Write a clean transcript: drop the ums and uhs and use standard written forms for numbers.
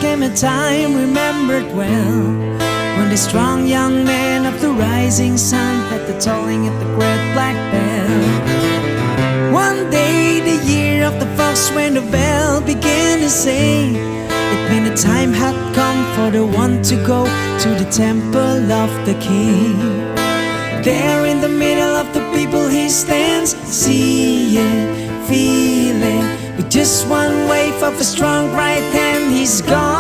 came a time remembered well, when the strong young man of the rising sun had the tolling at the great black bell. One day, the year of the fox, when the bell began to say, it meant the time had come for the one to go to the temple of the king. There in the middle of the people he stands, seeing, feeling, with just one wave of a strong right hand, he's gone.